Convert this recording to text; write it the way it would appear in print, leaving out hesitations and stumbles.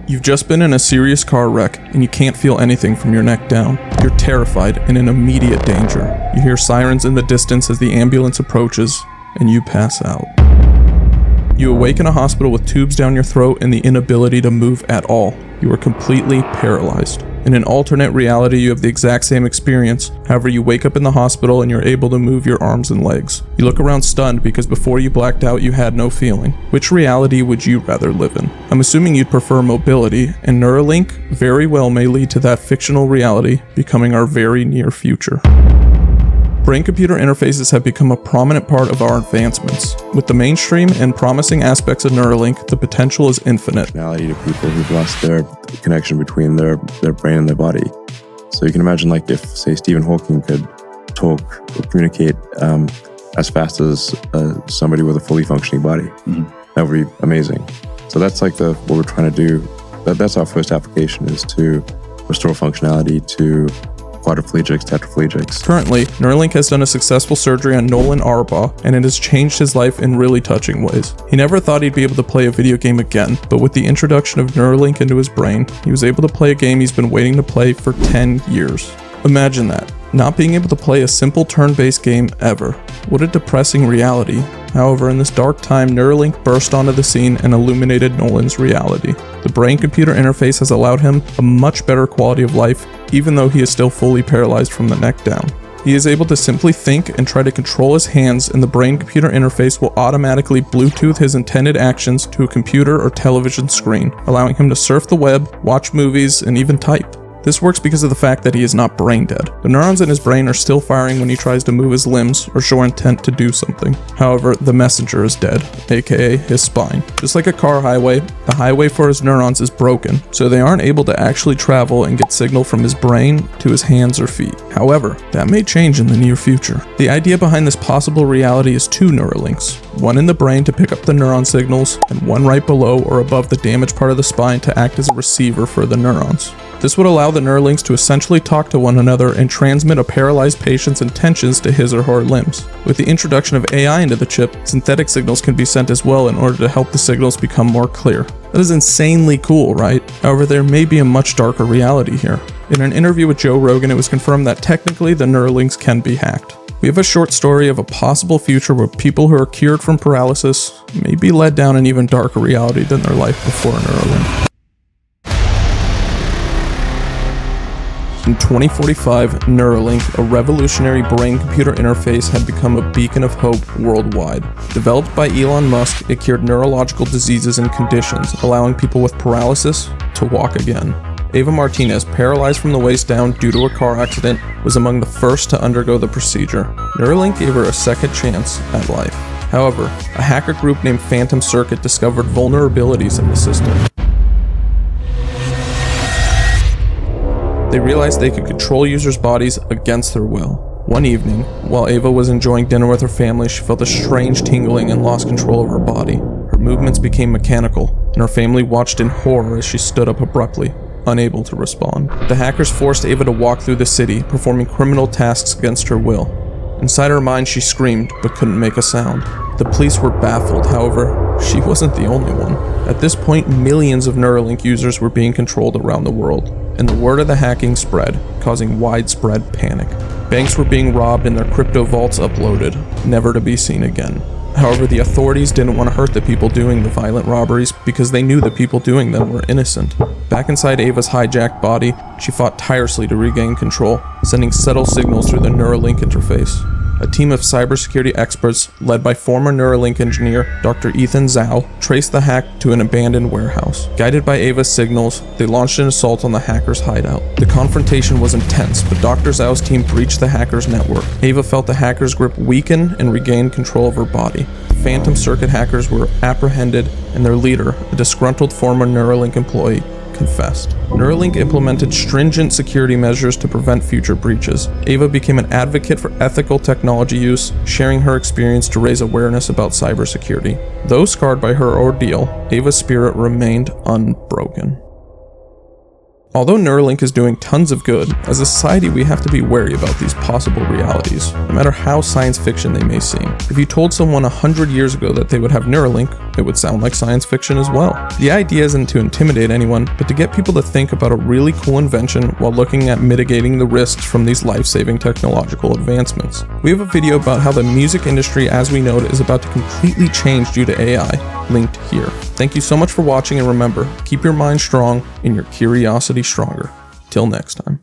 You've just been in a serious car wreck and you can't feel anything from your neck down. You're terrified and in immediate danger. You hear sirens in the distance as the ambulance approaches, and you pass out. You awake in a hospital with tubes down your throat and the inability to move at all. You are completely paralyzed. In an alternate reality, you have the exact same experience. However, you wake up in the hospital and you're able to move your arms and legs. You look around stunned because before you blacked out, you had no feeling. Which reality would you rather live in? I'm assuming you'd prefer mobility, and Neuralink very well may lead to that fictional reality becoming our very near future. Brain-computer interfaces have become a prominent part of our advancements. With the mainstream and promising aspects of Neuralink, the potential is infinite. To people who've lost their connection between their brain and their body. So you can imagine, like, if, say, Stephen Hawking could talk or communicate as fast as somebody with a fully functioning body. That would be amazing. So that's like what we're trying to do. That's our first application, is to restore functionality to quadriplegics, tetraplegics. Currently, Neuralink has done a successful surgery on Nolan Arbaugh, and it has changed his life in really touching ways. He never thought he'd be able to play a video game again, but with the introduction of Neuralink into his brain, he was able to play a game he's been waiting to play for 10 years. Imagine that, not being able to play a simple turn-based game ever. What a depressing reality. However, in this dark time, Neuralink burst onto the scene and illuminated Nolan's reality. The brain-computer interface has allowed him a much better quality of life, even though he is still fully paralyzed from the neck down. He is able to simply think and try to control his hands, and the brain-computer interface will automatically Bluetooth his intended actions to a computer or television screen, allowing him to surf the web, watch movies, and even type. This works because of the fact that he is not brain dead. The neurons in his brain are still firing when he tries to move his limbs or show intent to do something. However, the messenger is dead, aka his spine. Just like a car highway, the highway for his neurons is broken, so they aren't able to actually travel and get signal from his brain to his hands or feet. However, that may change in the near future. The idea behind this possible reality is 2 Neuralinks, one in the brain to pick up the neuron signals, and one right below or above the damaged part of the spine to act as a receiver for the neurons. This would allow the Neuralinks to essentially talk to one another and transmit a paralyzed patient's intentions to his or her limbs. With the introduction of AI into the chip, synthetic signals can be sent as well in order to help the signals become more clear. That is insanely cool, right? However, there may be a much darker reality here. In an interview with Joe Rogan, it was confirmed that technically the Neuralinks can be hacked. We have a short story of a possible future where people who are cured from paralysis may be led down an even darker reality than their life before Neuralink. In 2045, Neuralink, a revolutionary brain-computer interface, had become a beacon of hope worldwide. Developed by Elon Musk, it cured neurological diseases and conditions, allowing people with paralysis to walk again. Ava Martinez, paralyzed from the waist down due to a car accident, was among the first to undergo the procedure. Neuralink gave her a second chance at life. However, a hacker group named Phantom Circuit discovered vulnerabilities in the system. They realized they could control users' bodies against their will. One evening, while Ava was enjoying dinner with her family, she felt a strange tingling and lost control of her body. Her movements became mechanical, and her family watched in horror as she stood up abruptly, unable to respond. The hackers forced Ava to walk through the city, performing criminal tasks against her will. Inside her mind, she screamed, but couldn't make a sound. The police were baffled, however, she wasn't the only one. At this point, millions of Neuralink users were being controlled around the world, and the word of the hacking spread, causing widespread panic. Banks were being robbed and their crypto vaults uploaded, never to be seen again. However, the authorities didn't want to hurt the people doing the violent robberies because they knew the people doing them were innocent. Back inside Ava's hijacked body, she fought tirelessly to regain control, sending subtle signals through the Neuralink interface. A team of cybersecurity experts, led by former Neuralink engineer Dr. Ethan Zhao, traced the hack to an abandoned warehouse. Guided by Ava's signals, they launched an assault on the hackers' hideout. The confrontation was intense, but Dr. Zhao's team breached the hackers' network. Ava felt the hackers' grip weaken and regained control of her body. The Phantom Circuit hackers were apprehended, and their leader, a disgruntled former Neuralink employee, confessed. Neuralink implemented stringent security measures to prevent future breaches. Ava became an advocate for ethical technology use, sharing her experience to raise awareness about cybersecurity. Though scarred by her ordeal, Ava's spirit remained unbroken. Although Neuralink is doing tons of good, as a society we have to be wary about these possible realities, no matter how science fiction they may seem. If you told someone 100 years ago that they would have Neuralink, It would sound like science fiction as well. The idea isn't to intimidate anyone, but to get people to think about a really cool invention while looking at mitigating the risks from these life-saving technological advancements. We have a video about how the music industry as we know it is about to completely change due to AI, linked here. Thank you so much for watching, and remember, keep your mind strong and your curiosity stronger. Till next time.